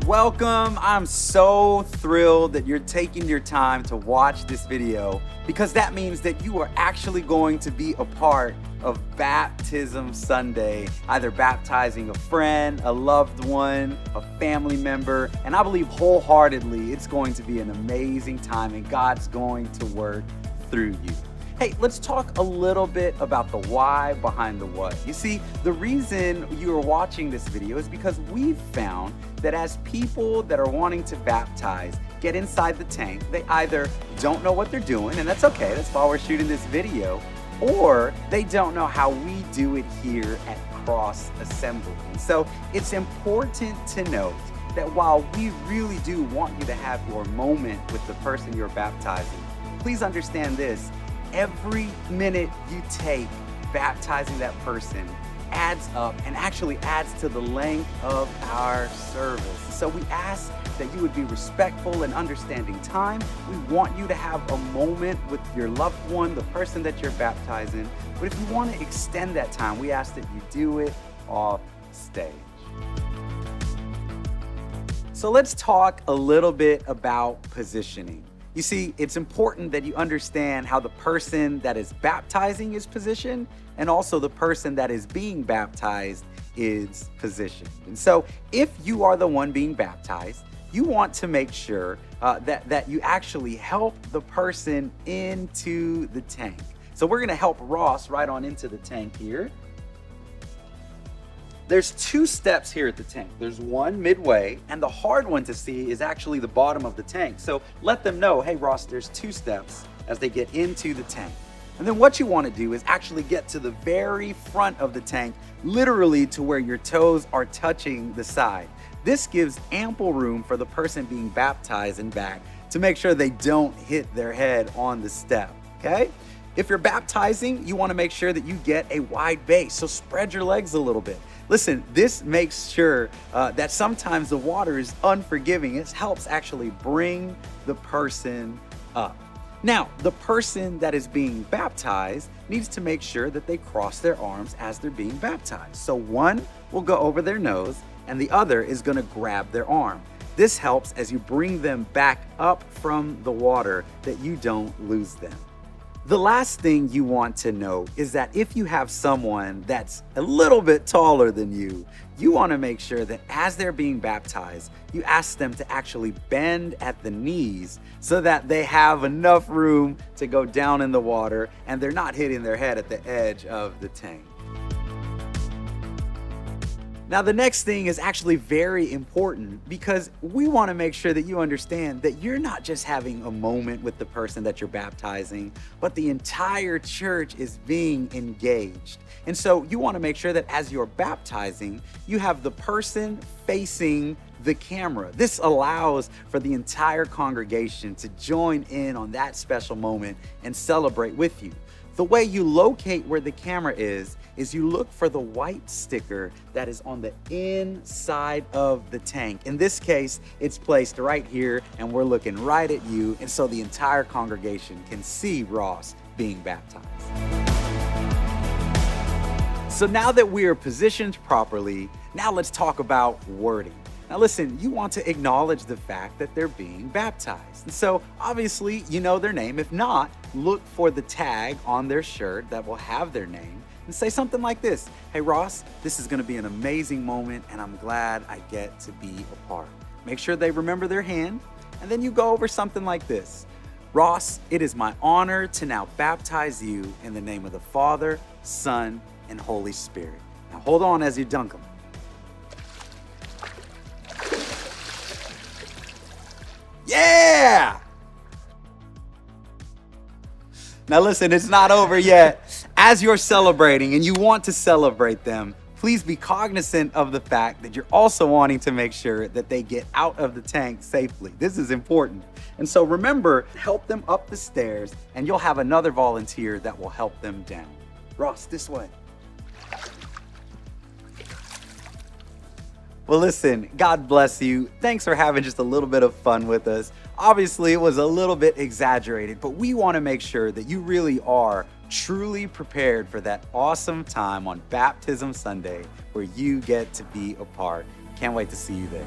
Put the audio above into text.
Welcome. I'm so thrilled that you're taking your time to watch this video because that means that you are actually going to be a part of Baptism Sunday, either baptizing a friend, a loved one, a family member, and I believe wholeheartedly it's going to be an amazing time and God's going to work through you. Hey, let's talk a little bit about the why behind the what. You see, the reason you are watching this video is because we've found that as people that are wanting to baptize get inside the tank, they either don't know what they're doing, and that's okay, that's why we're shooting this video, or they don't know how we do it here at Cross Assembly. And so it's important to note that while we really do want you to have your moment with the person you're baptizing, please understand this. Every minute you take baptizing that person adds up and actually adds to the length of our service. So we ask that you would be respectful and understanding time. We want you to have a moment with your loved one, the person that you're baptizing. But if you want to extend that time, we ask that you do it off stage. So let's talk a little bit about positioning. You see, it's important that you understand how the person that is baptizing is positioned and also the person that is being baptized is positioned. And so if you are the one being baptized, you want to make sure that you actually help the person into the tank. So we're gonna help Ross right on into the tank here. There's two steps here at the tank. There's one midway, and the hard one to see is actually the bottom of the tank. So let them know, hey Ross, there's two steps as they get into the tank. And then what you want to do is actually get to the very front of the tank, literally to where your toes are touching the side. This gives ample room for the person being baptized and back to make sure they don't hit their head on the step, okay? If you're baptizing, you want to make sure that you get a wide base, so spread your legs a little bit. Listen, this makes sure that sometimes the water is unforgiving. It helps actually bring the person up. Now, the person that is being baptized needs to make sure that they cross their arms as they're being baptized. So one will go over their nose and the other is going to grab their arm. This helps as you bring them back up from the water that you don't lose them. The last thing you want to know is that if you have someone that's a little bit taller than you want to make sure that as they're being baptized, you ask them to actually bend at the knees so that they have enough room to go down in the water and they're not hitting their head at the edge of the tank. Now, the next thing is actually very important because we want to make sure that you understand that you're not just having a moment with the person that you're baptizing, but the entire church is being engaged. And so you want to make sure that as you're baptizing, you have the person facing the camera. This allows for the entire congregation to join in on that special moment and celebrate with you. The way you locate where the camera is you look for the white sticker that is on the inside of the tank. In this case, it's placed right here and we're looking right at you. And so the entire congregation can see Ross being baptized. So now that we are positioned properly, now let's talk about wording. Now listen, you want to acknowledge the fact that they're being baptized. And so obviously you know their name. If not, look for the tag on their shirt that will have their name and say something like this. Hey Ross, this is gonna be an amazing moment and I'm glad I get to be a part. Make sure they remember their hand and then you go over something like this. Ross, it is my honor to now baptize you in the name of the Father, Son, and Holy Spirit. Now hold on as you dunk them. Yeah! Now listen, it's not over yet. As you're celebrating and you want to celebrate them, please be cognizant of the fact that you're also wanting to make sure that they get out of the tank safely. This is important. And so remember, help them up the stairs and you'll have another volunteer that will help them down. Ross, this way. Well, listen, God bless you. Thanks for having just a little bit of fun with us. Obviously, it was a little bit exaggerated, but we want to make sure that you really are truly prepared for that awesome time on Baptism Sunday where you get to be a part. Can't wait to see you there.